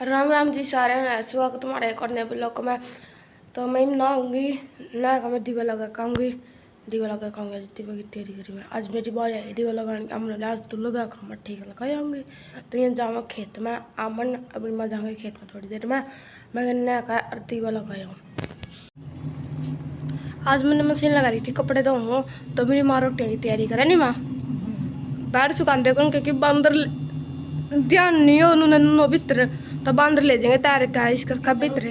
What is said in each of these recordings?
राम राम जी सारे स्वागत तुम्हारे एक और नए ब्लॉग में। तो मैं नहाऊंगी, नहा कर मैं दीवा लगा खाऊंगी, दीवा लगा खाऊंगी। आज दीवा की तैयारी करी मैं, आज मेरी बारी आई दीवा लगाने की। हमने आज तो लगा कर मैं ठीक लगा जाऊंगी। तो ये जाऊँगा खेत में, अमन अभी मैं जाऊँगी खेत में थोड़ी देर में। मैं नहा कर दीवा लगाया हूँ। आज मैंने मशीन लगा रही थी कपड़े धोऊँ, तो मेरी माँ रोटियों की तैयारी करे नहीं माँ बाहर सुखाते कौन, क्योंकि बंदर ध्यान नहीं हो उन्होंने भीतर, तो बंदर ले जाएंगे तैयार का इस कर भीतर।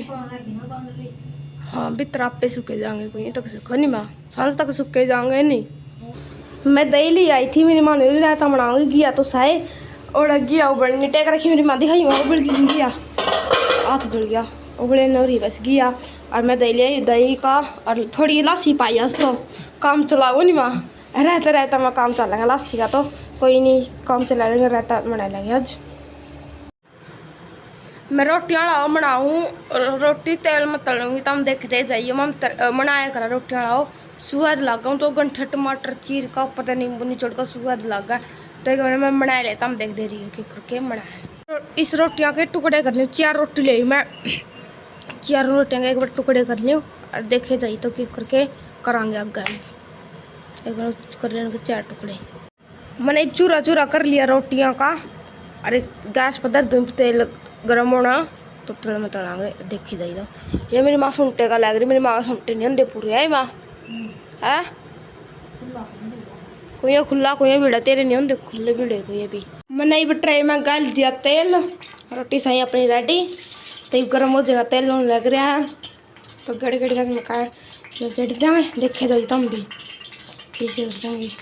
हाँ भीतर आपे सूखे जाएंगे, कोई तक सूखो नहीं माँ, सांझ तक सूखे जाएंगे नहीं। मैं दही ली आई थी, मेरी माँ ने रायता बनाऊंगी, घिया तो साए और घिया उबलनी टेक रखी, मेरी माँ दिखाई वहाँ उबल गई घिया, हाथ जल गया उबले नौरी बस घिया। और मैं दही ले आई, दही का और थोड़ी लस्सी पाई आज तो काम चलाओ नहीं माँ, रहता रहता मैं काम चलाएंगे लस्सी का, तो कोई नहीं काम चला लेंगे, रहता बना लेंगे आज। मैं रोटियाँ बनाऊँ, रोटी तेल में तलूँगी, तो हम देखते जाइए मैं बनाया करा रोटियाँ स्वाद लगा तो गंठे टमाटर चीर का पता नींबू निचोड़ का स्वाद लगा, तो एक बार मैं बना लेता हम देख दे रही हूँ कि करके बनाया। इस रोटियाँ के टुकड़े कर लूँ, 4 रोटी ले मैं, 4 रोटियाँ के एक बार टुकड़े कर लूँ और देखे जाइए तो कि करके करांगे आगे। एक बार कर लेंगे 4 टुकड़े। मैंने चूरा चूरा कर लिया रोटियाँ का, अरे गैस पर दर दूँ तेल गर्म होना तो तेल में तलांगे देखी जाइए। ये मेरी माँ सुनटे का लग रही, मेरी माँ सुनटे नहीं होंगे पूरे है माँ है, कोई खुला कोई भिड़ा तेरे नहीं होंगे खुले भिड़े कोई भी। मैंने ये ट्रे में गाल दिया तेल, रोटी सही अपनी रेडी, तो गर्म हो जाएगा तेल होने लग रहा है, तो गड़ी गड़ी का मकान देखे जाइए तुम भी कैसे करेंगी।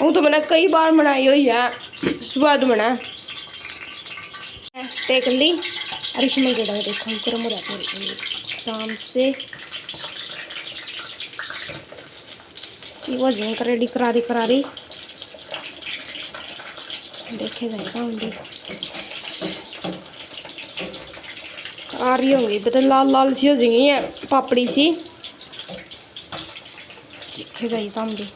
वो तो मैंने कई बार बनाई हुई है, स्वाद बना टेक ली। अरे इसमें गेड़ा देखो गर्म हो रहा है आराम से, वो जो रेडी करारी करारी देखे जाएगा हम भी आ रही होंगी, बता लाल लाल सी हो जाएंगी है पापड़ी सी, देखे जाइए हम भी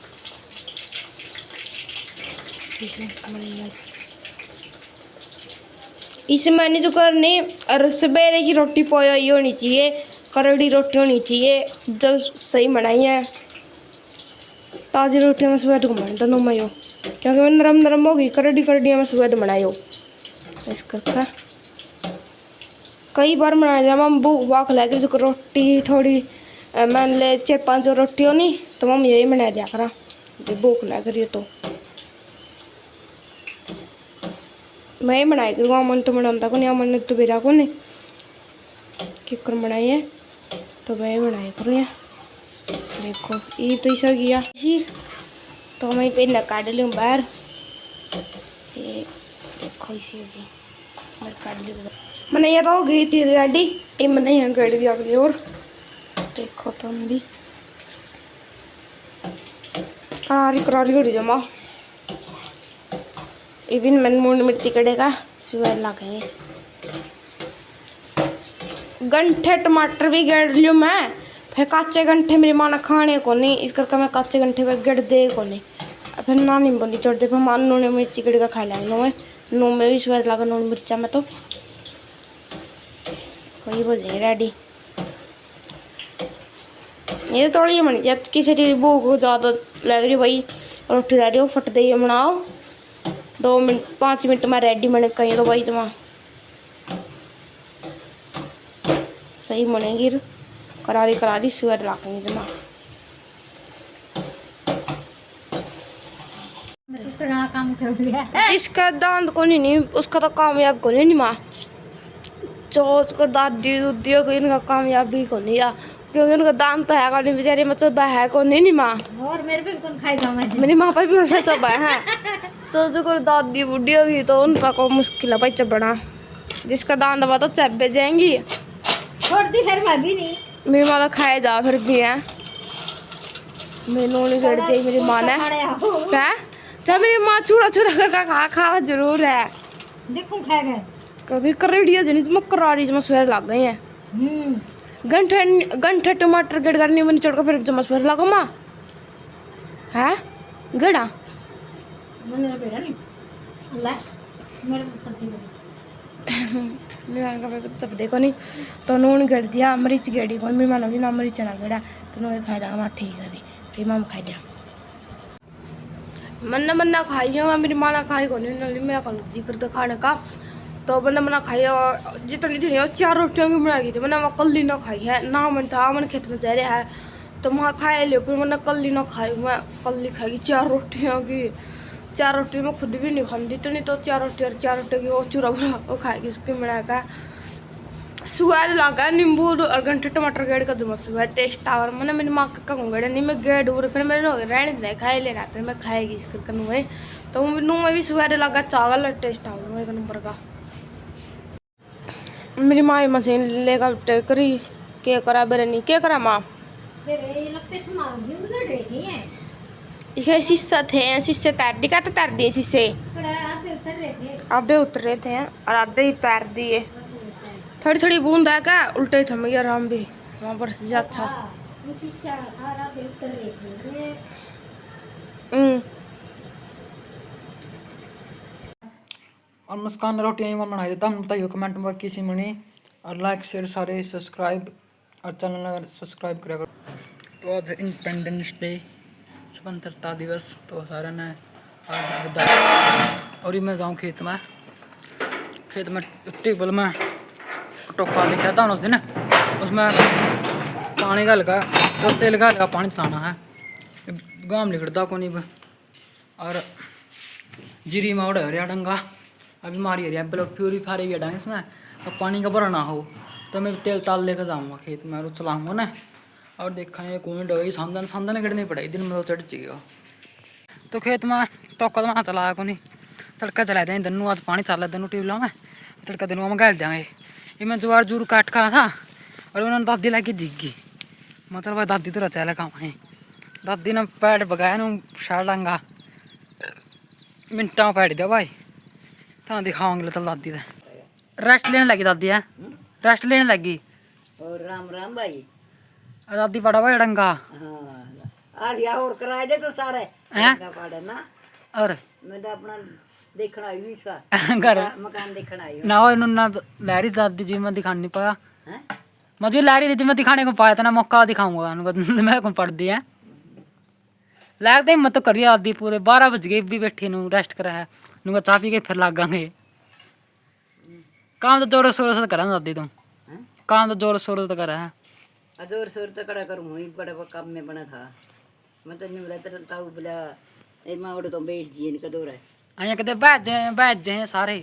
इस मैंने जो करनी। और सवेरे की रोटी पोई होनी चाहिए, करड़ी रोटी होनी चाहिए, जब सही बनाई है ताज़ी रोटियों में स्वाद घुमाने दोनों में हो, क्योंकि वो नरम नरम होगी, करड़ी करड़ियों में स्वाद बनाए हो। इस करके कई बार बनाया जाए हम भूख वाख लगे जो रोटी थोड़ी मान ले 4-5 रोटी होनी, तो हम यही बना दिया करा जो भूख लग रही हो। तो मैं ही बनाई करूँ, अमन तो बनाता को नहीं, अमन ने तो बेरा को नहीं किकर बनाई है, तो मैं ही बनाई करूँ। देखो ये तो ऐसा किया जी, तो मैं पे काट लूँ बाहर, ये देखो इसी होगी मैं काट लूँ। मैंने ये तो हो गई थी रेडी, ये मैंने यहाँ काट दिया अगली और देखो तुम भी करारी करारी हो रही जमा। इवन मैंने मूड मिर्ची कड़ेगा सुबह लगाएंगे, गंठे टमाटर भी गड़ लियो मैं, फिर काचे गंठे मेरी माँ ने खाने को नहीं, इस करके मैं काचे गंठे पे गड़ दे को नहीं, फिर ना नींबू नहीं चढ़ते, फिर मान नून मिर्ची कड़ेगा खा लेंगे, नून में भी स्वाद लगा नून मिर्चा में, तो कोई हो जाएगी रेडी। ये थोड़ी बन जाए किसी की भूख ज़्यादा लग रही भाई, रोटी रेडी हो फट दे बनाओ 2 मिनट 5 मिनट में रेडी मैंने कहीं तो भाई तुम सही बनेगी, करारी करारी स्वाद लाएंगे जमा। जिसका दांत को नहीं उसका तो कामयाब को नहीं माँ, जो उसको दादी दूदी हो गई उनका कामयाब भी को नहीं, क्योंकि उनका दांत तो है नहीं बेचारी मतलब है को नहीं माँ, और मेरे भी कौन खाएगा, मेरी माँ पर भी मसा चबा है, तो जो दादी बूढ़ी होगी तो उनका को मुश्किल है भाई चबना, जिसका दांत दबा तो चबे जाएंगी, छोड़ दी फिर मैं भी नहीं, मेरी माँ तो खाए जा फिर भी है, मैंने नहीं कर दी मेरी माँ ने क्या, जब मेरी माँ चूरा चूरा कर खावा जरूर है, देखो खाएगा कभी करेडिया जनी तुम करारी जमा स्वेर लग गए हैं, गंठे टमाटर गड़ करनी मैंने चढ़ कर फिर जमा स्वेर लगो माँ है गड़ा मैंने बेड़ा नहीं ला मेरे मेहमान का तो सब देखो नहीं तो नून गिर दिया मरीच गेड़ी कौन मेहमान भी ना मरीच ना गिरा तो नून खाई लगा मैं ठीक है फिर माम खाई लिया मन्ना खाई है मेरी माँ ना खाई को नहीं मेरा कल जी करता खाने का तो मन्ना खाई और जितनी थी 4 रोटियाँ भी बना रही थी मैंने कल ना खाई है ना मन था मन खेत में जा रहा है तो वहाँ खाए लियो फिर मैंने कल ना खाई मैं कल खाएगी 4 रोटियाँ की 4 रोटी मैं खुद भी नहीं खाती तो नहीं तो 4 रोटी और 4 रोटी की वो चूरा भरा वो खाएगी उसके बनाएगा स्वाद लगा नींबू और घंटे टमाटर गेड़ का जमा स्वाद टेस्ट आवर मैंने मेरी माँ का गेड़ नहीं मैं गेड़ उड़ फिर मैंने रहने दे खाए लेना फिर मैं खाएगी इस करके नुए तो नू में भी स्वाद लगा चावल टेस्ट आवर एक नंबर का मेरी माँ मशीन लेकर करी क्या करा बेरे नहीं क्या करा माँ इसके शीशे थे शीशे तैर दी का तो तैर दिए शीशे आधे उतर रहे थे और आधे ही तैर दिए थोड़ी थोड़ी बूंद है क्या उल्टे थे मैं आराम भी वहाँ पर से अच्छा और मुस्कान रोटियाँ ही बनाई देता हम बताइए कमेंट में किसी मनी और लाइक शेयर सारे सब्सक्राइब और चैनल अगर सब्सक्राइब करा करो। तो आज इंडिपेंडेंस डे स्वतंत्रता दिवस तो सारे ने आज बधाई और मैं जाऊँ खेत में टेबल में टोका देखा था उस दिन उसमें पानी का लगा तो तेल का लगा पानी चलाना है गाम निकलता को नहीं और जीरी में उड़ा रहा डंगा अभी मारी रही है प्योरीफायर ही डांग इसमें अब पानी का भरना हो तो मैं तेल ताल लेकर जाऊँगा खेत में और चलाऊँगा ना और देखेंगे कौन डोगी सांदन गिरनी पड़ेगी दिन में तो चढ़ चाहिए तो खेत में टोका तो वहाँ चलाया को नहीं तड़का चला दें दनू आज पानी चल दनू ट्यूबला में तड़का दनू में गल देंगे ये मैं जुआर जूर काट का था और उन्होंने दादी लाके दिखी मतलब भाई दादी तो रचा लगा वहीं दादी ने पैड बगाया नू शार डांगा मिनटा पैड दिया भाई तो दिखाऊंगे चल दादी का रेस्ट लेने लगी दादी है रेस्ट लेने लगी और राम राम भाई दादी पड़ा भाई डंगा और कराए दे तो सारे पड़े ना और मैं तो अपना देखना आई इसका घर मकान देखना आई ना वो इन्होंने लहरी दादी जी मैं दिखा नहीं पाया मुझे लहरी दीदी मैं दिखाने को पाया था ना मौका दिखाऊंगा मैं कौन पढ़ दिया लगता हिम्मत तो करिए दादी पूरे 12 बज गए भी बैठी नू रेस्ट करा है नूंगा चाह पी के फिर लागांगे काम तो जोर शोर से करा दादी तुम काम तो जोर शोर से करा है जोर शोर तो कड़ा करूँ ही बड़े काम में बना था मैं तो नहीं रहता बोला एक माँ उड़े तो बैठ जी इनका दौर है अं कदे बैठ जाए सारे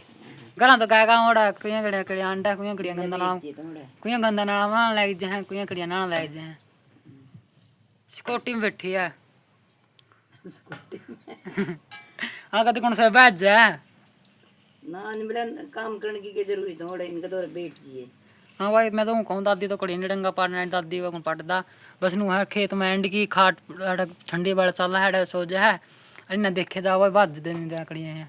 घर तो गाय गाँव कुएं कड़िया कड़िया अंडा कुएं कड़िया गंदा नाल कुएं गंदा नाल बनाने लग जाए कुएं कड़िया नाल लग जाए स्कूटी में बैठी है हाँ कदे कौन सा बैठ जाए ना नहीं बोला काम करने की जरूरी तो इनका दौर बैठ जी हाँ भाई मैं तो कहूँ दादी तो कड़ी डंगा पाड़ना दादी को पटदा बस नू है खेत में एंड की खाट ठंडी बाड़ चल है सो जा है इन्ना देखे जा भाई भज देने जा कड़िया हैं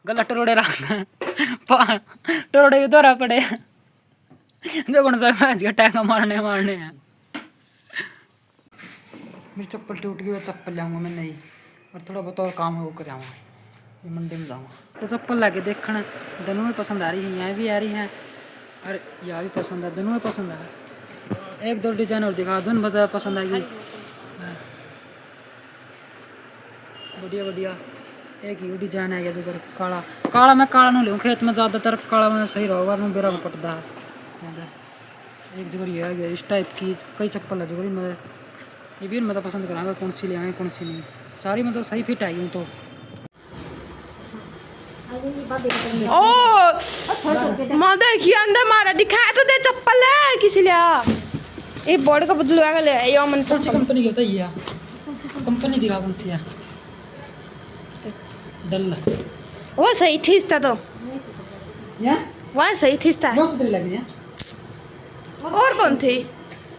गला टरोड़े रख टरोड़े भी दौरा पड़े जो कौन सा भैंस के टैंका मारने हैं मेरी चप्पल टूट गई चप्पल लाऊंगा मैं नहीं और थोड़ा बहुत और काम है वो कर आऊँगा मंडी में जाऊँगा तो चप्पल ला के देखना दोनों में पसंद आ रही है यहाँ भी आ रही हैं और यहाँ भी पसंद है दोनों में पसंद है एक दो डिजाइन और दिखा दोनों बता पसंद आएगी बढ़िया बढ़िया एक ही डिजाइन है जो काला काला मैं काला नहीं लूँ खेत में ज़्यादातर काला में सही रहेगा मैं बेरा पटदा है एक जगह ये है इस टाइप की कई चप्पल है जगह मैं ये भी मैं तो पसंद कराऊंगा कौन सी ले आए कौन सी नहीं सारी मतलब सही फिट आई हूँ तो ओ माँ देखिए अंदर मारा दिखाया तो दे चप्पल है किसी लिया ये बोर्ड का बदलवा ले ये मन कौन सी कंपनी की बताइए यार कंपनी दिखा कौन सी है डल वो सही थी इसका तो या वह सही थी इसका बहुत सुंदर लगी है और कौन थी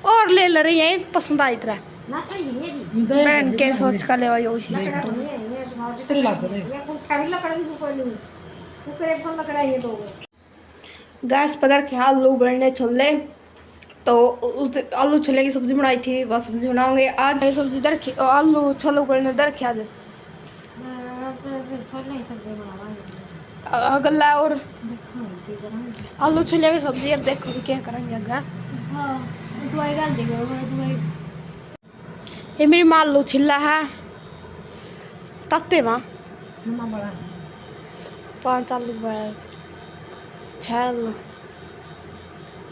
और ले रही है पसंद आई तरह बहन के सोच का ले आई उसी चित्र लग गैस पर रखे आलू उबलने छोले तो उस आलू छोले की सब्जी बनाई थी वह सब्जी बनाओगे आज ये सब्जी रखी आलू छोले उबलने रखे आज गला और आलू छिले की सब्जी यार देखो भी क्या करेंगे अगर ये मेरी माँ आलू छिला है ताते माँ 5 आलू बड़े 6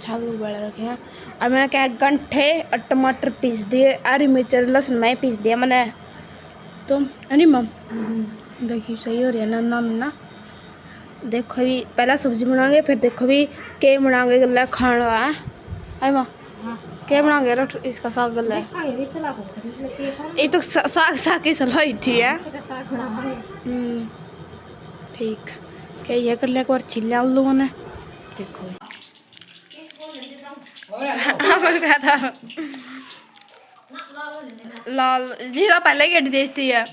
आलू बड़े रखे हैं और मैंने क्या गंठे और टमाटर पीस दिए हरी मिर्च और लहसुन मैं पीस दिया मैंने तुम नहीं मम देखिए सही हो रही है ना ना देखो भी पहला सब्जी बनाएंगे फिर देखो भी के बनाएंगे गल्ला खाना है आई माँ क्या बनाएंगे रोट इसका साग गल्ला है ये तो साग की सलाह ही थी है ठीक क्या ये कर लिया एक बार छिल लिया उन लोगों ने देखो क्या था लाल जीरा पहले ही गड्डी देती है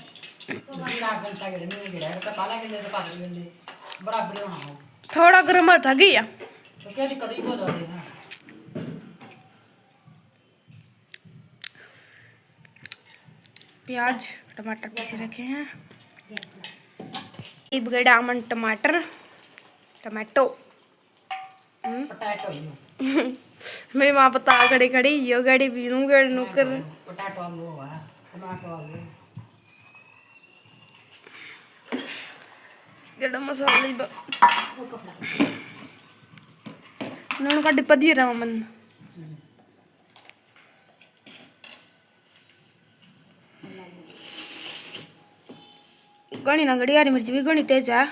थोड़ा गर्म था गया प्याज टमाटर पीसे रखे हैं डामन टमाटर टमाटो मेरी माँ पता खड़ी खड़ी यो गाड़ी बीनू गड़ नुकर गरम मसाला नून का डिब्बा दिए रहा मन घनी ना गड़ी हरी मिर्च भी घनी तेज है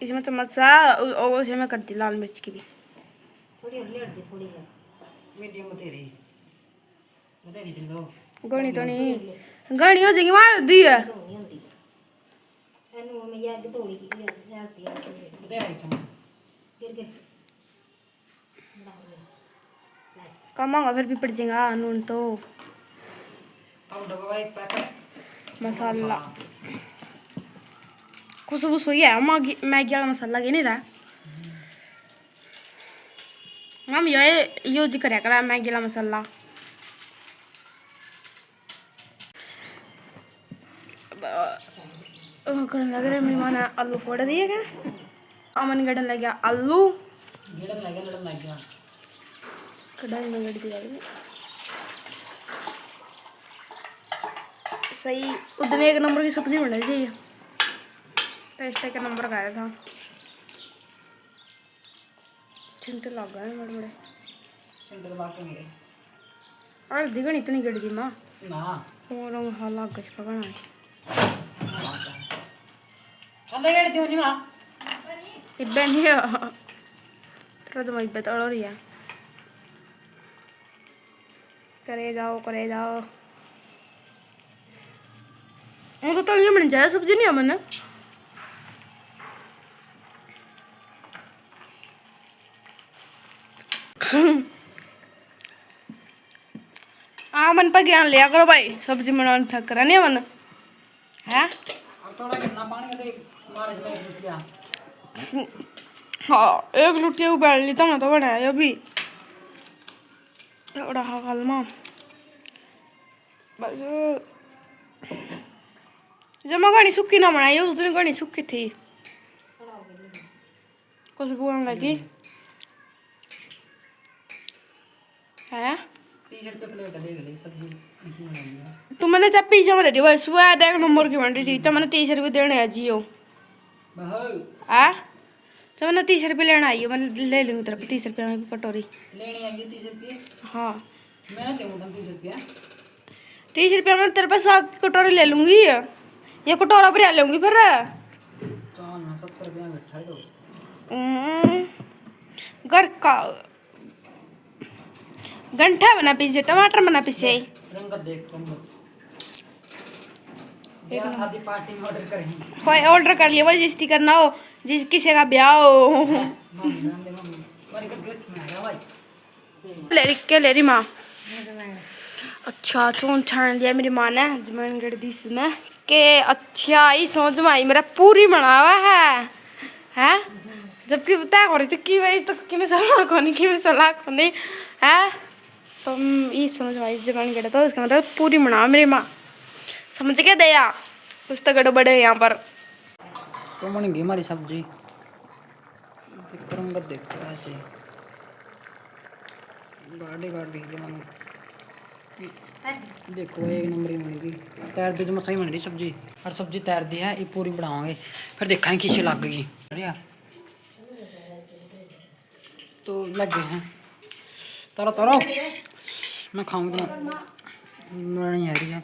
इसमें चम्मच सा उसे मैं करती लाल मिर्च की भी घनी तो नहीं घनी हो जाएगी मार दी है कम होगा फिर भी पड़ जाएगा नून तो मसाला खुशबू सोई है मैगी वाला मसाला के नहीं रहा हम ये यूज कराया करा मैगी वाला मसाला करने लग रहा मेरी माँ ने आलू फोड़ दिए क्या अमन गड़न लग गया आलू कढ़ाई में गड़ दिया सही उधर एक नंबर की सब्जी बनाई चाहिए टेस्ट एक नंबर का आया था छिंटे लग गए बड़े बड़े और दिगन इतनी गड़ दी माँ और हाँ लग गया इसका बना इब्बे नहीं तेरा तो इब्बे तोड़ रही है करे जाओ वो तो तलिए बन जाए सब्जी नहीं अमन मन पर ज्ञान लिया करो भाई सब्जी बनाने थक करा नहीं अमन है हाँ एक लुटिया उबाल ली तो बनाया अभी थोड़ा हाँ कलमा बस जब मैं घनी सुखी ना बनाई उस दिन घनी सुखी थी कुछ बोलने लगी है तो मैंने जब पिज्जा में दे सुबह एक नंबर की बन रही थी तो मैंने 30 रुपये देने आ जियो तो मैंने 30 रुपये लेना आई मैं ले लूँगी तेरे 30 रुपये में कटोरी लेने आई 30 रुपये हाँ मैं दूँगा 30 रुपया 30 रुपये में तेरे पास साग की कटोरी ले लूँगी ये कटोरा भर लूँगी फिर 70 रुपये में बैठा दो घर का गंठा बना पीछे टमाटर बना पीछे रंगत देख रंगत शादी पार्टी में ऑर्डर करेंगे कोई ऑर्डर कर लिया जिसकी करना हो जिस किसी का ब्याह हो ले रही माँ अच्छा चोन छान लिया मेरी माँ ने जमान कर दी इसमें के अच्छा ही समझ में आई मेरा पूरी बनावा है जबकि बताया कर रही थी कि भाई तो कि मैं सलाह को नहीं है तो ये समझ में आई जमान कर तो उसका मतलब पूरी बनावा मेरी माँ समझ के दया कुछ तो गड़बड़ है यहाँ पर तो बनेगी हमारी सब्जी। करूँगा देखो ऐसे गाड़ी गाड़ी मैंने देखो एक नंबर ही बनेगी। तैर दी तो सही बन रही सब्जी। और सब्जी तैर दी है, ये पूरी बनाओगे फिर देखा किसी लग गई तो लग गए हैं। तरो तरो मैं खाऊंगी तो नहीं आ रही है।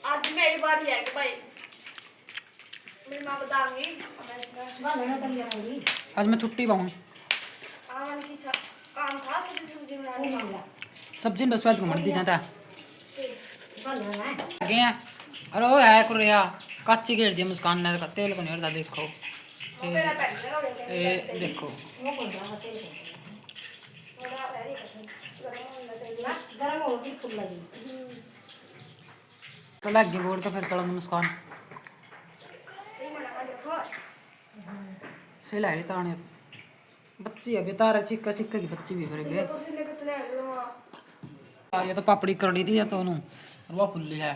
आज मेरी बारी है भाई, मेरी माँ बताऊंगी। आज मैं छुट्टी पाऊंगी। काम था सब्जी बनाने का। सब्जी बस स्वाद घुमन दी जाता आगे हैं। अरे वो है कुरिया कच्ची घेर दिया मुस्कान ने का तेल को नहीं हटता। देखो ये देखो तो लग गई बोर्ड का फिर तड़ा मुस्कान सही लग रही ताने बच्ची अभी तारा चिक्का चिक्का की बच्ची भी फिर ये तो पापड़ी कर ली थी या तो वो फुल्ली है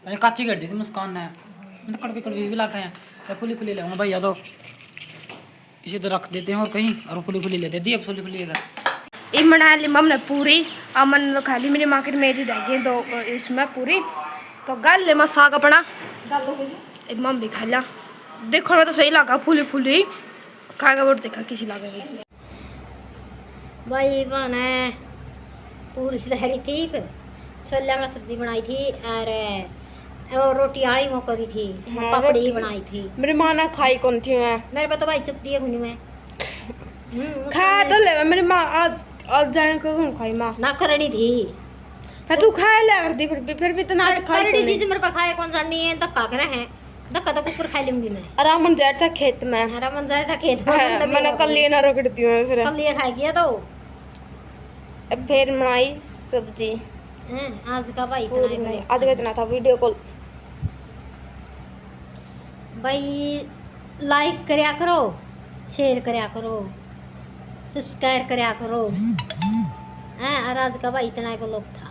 मैंने काची कर दी थी मुस्कान ने। मैं तो कड़वी कड़वी भी लाते हैं तो फुली फुली ले भैया तो इसे तो रख देते हैं और कहीं और फुली फुली ले देती है। अब फुली फुली ये बना ली मम ने पूरी, अमन तो खा ली, मेरी माँ की मेरी रह गई दो इसमें पूरी। तो गल ले मैं साग अपना मम भी खा लिया। देखो में तो सही लगा फूली फूली खाएगा वो देखा किसी लगेगी भाई बने पूरी लहरी ठीक छोले में सब्जी बनाई थी और रोटी आई वो करी थी। हाँ, पापड़ी रोटी। बनाई थी। मेरी माँ ने खाई कौन थी मैं मेरे पे तो भाई चुपती है में खा तो ले मेरी माँ आज जाने को कौन खाई माँ ना करड़ी थी। फिर तू खाए ले कर दी फिर भी तो ना खाई करड़ी कौन चीज मेरे पे खाए कौन जानी है। धक्का करे हैं धक्का तो कुकर खा लूंगी मैं। आराम जा था खेत में मेरा मन जाए था खेत में मैंने कल लिए ना रगड़ दी मैं फिर कल ये खाई गया तो फिर बनाई सब्जी आज का भाई पूरी इतना बनाई। ही आज का इतना था वीडियो कॉल। भाई लाइक करया करो शेयर करया करो सब्सक्राइब करया करो। और आज का भाई इतना ही लोग था।